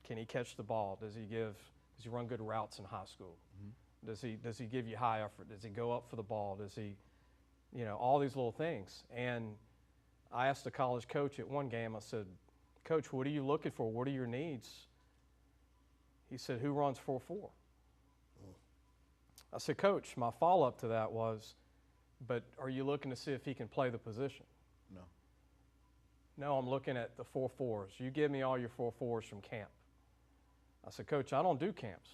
Can he catch the ball? Does he run good routes in high school? Does he give you high effort? Does he go up for the ball? Does he, you know, all these little things. And I asked the college coach at one game, I said, Coach, what are you looking for? What are your needs? He said, who runs 4.4? I said, Coach, my follow-up to that was, but are you looking to see if he can play the position? No. No, I'm looking at the 4.4s. You give me all your 4.4s from camp. I said, Coach, I don't do camps.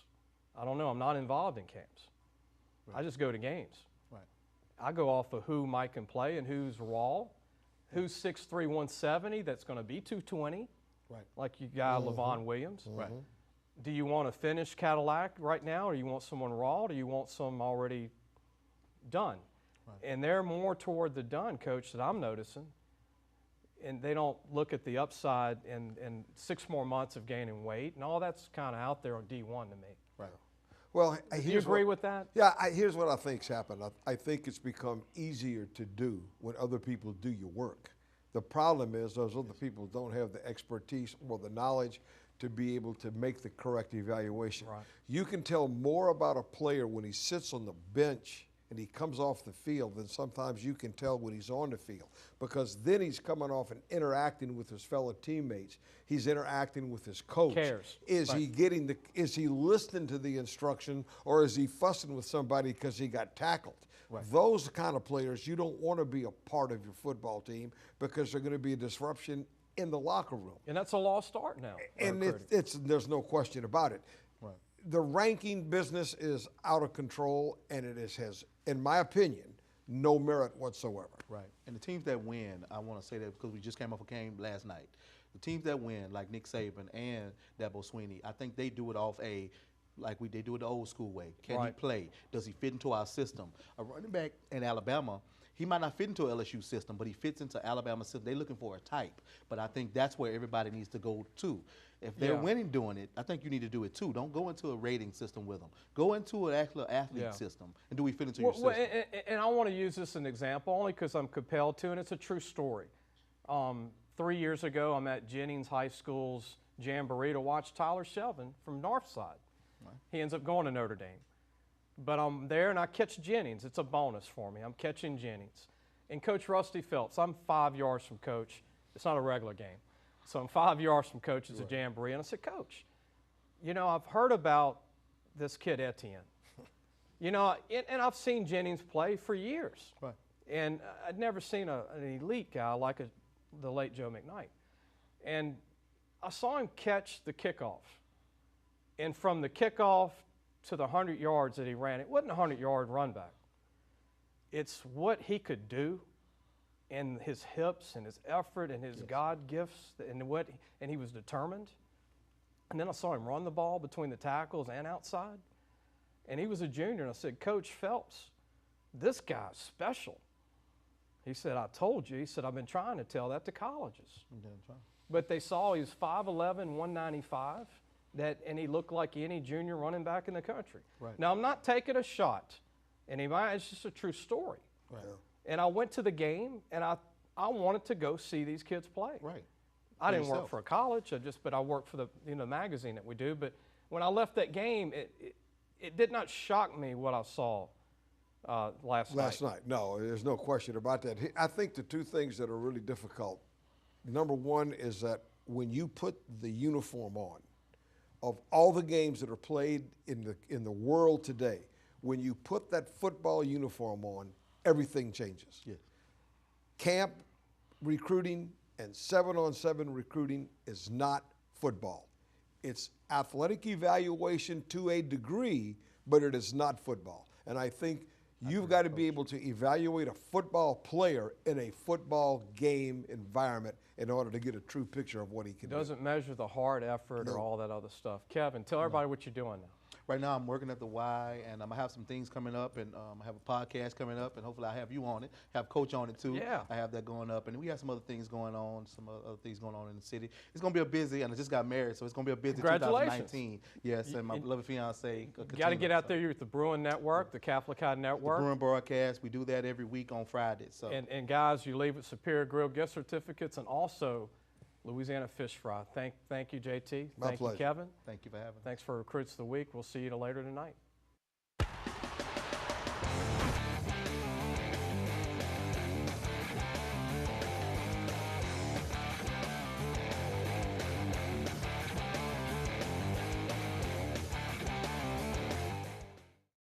I don't know. I'm not involved in camps. Right. I just go to games. Right. I go off of who Mike can play and who's raw, who's 6'3", 170 that's going to be 220, right. like you got Levon Williams. Right. Do you want a finished Cadillac right now, or do you want someone raw, or do you want some already done? Right. And they're more toward the done, Coach, that I'm noticing. And they don't look at the upside and 6 more months of gaining weight, and all that's kind of out there on D1 to me. Right. Well, do you agree with that? Yeah, here's what I think's happened. I think it's become easier to do when other people do your work. The problem is those other people don't have the expertise or the knowledge to be able to make the correct evaluation. Right. You can tell more about a player when he sits on the bench and he comes off the field than sometimes you can tell when he's on the field, because then he's coming off and interacting with his fellow teammates. He's interacting with his coach. Cares. Is Right. he getting is he listening to the instruction, or is he fussing with somebody because he got tackled? Right. Those kind of players you don't want to be a part of your football team, because they're going to be a disruption in the locker room. And that's a lost art now. And there's no question about it. Right. The ranking business is out of control, and has, in my opinion, no merit whatsoever. Right. And the teams that win, I want to say that because we just came off a game last night. The teams that win, like Nick Saban and Dabo Swinney, I think they do it off they do it the old school way. Can he play? Does he fit into our system? A running back in Alabama, he might not fit into a LSU system, but he fits into Alabama system. They're looking for a type. But I think that's where everybody needs to go to. If they're winning doing it, I think you need to do it too. Don't go into a rating system with them. Go into an actual athlete system. And do we fit into your system? And I want to use this as an example only because I'm compelled to, and it's a true story. 3 years ago, I'm at Jennings High School's Jamboree to watch Tyler Shelvin from Northside. Right. He ends up going to Notre Dame. But I'm there and I catch Jennings. It's a bonus for me. I'm catching Jennings. And Coach Rusty Phelps, I'm 5 yards from Coach. It's not a regular game. So I'm 5 yards from Coach. It's a Jamboree. And I said, Coach, you know, I've heard about this kid Etienne. You know, and I've seen Jennings play for years. Right. And I'd never seen an elite guy like the late Joe McKnight. And I saw him catch the kickoff. And from the kickoff to the 100 yards that he ran, it wasn't a 100-yard run back. It's what he could do and his hips and his effort and his God gifts and he was determined. And then I saw him run the ball between the tackles and outside. And he was a junior, and I said, Coach Phelps, this guy's special. He said, I told you. He said, I've been trying to tell that to colleges. But they saw he was 5'11", 195, and he looked like any junior running back in the country. Right. Now, I'm not taking a shot. It's just a true story. Right. And I went to the game, and I wanted to go see these kids play. Right. I didn't work for a college, but I worked for the magazine that we do. But when I left that game, it did not shock me what I saw last night. No, there's no question about that. I think the two things that are really difficult, number one is that when you put the uniform on, of all the games that are played in the world today, when you put that football uniform on, everything changes. Yes. Camp recruiting and 7-on-7 recruiting is not football. It's athletic evaluation to a degree, but it is not football. And I think you've got to be able to evaluate a football player in a football game environment in order to get a true picture of what he can do. It doesn't measure the hard effort or all that other stuff. Kevin, tell everybody what you're doing now. Right now, I'm working at the Y, and I'm going to have some things coming up, and I have a podcast coming up, and hopefully I have you on it, have Coach on it too. Yeah. I have that going up, and we have some other things going on, in the city. It's going to be a busy, and I just got married, so it's going to be a busy 2019. Yes, and my beloved fiance. You got to get out there. You're at the Bruin Network, the Catholic High Network. The Bruin broadcast. We do that every week on Friday. So. And guys, you leave with Superior Grill gift certificates and also Louisiana Fish Fry. Thank you, JT. My Thank pleasure. you, Kevin. Thank you for having me. Thanks for Recruits of the Week. We'll see you later tonight.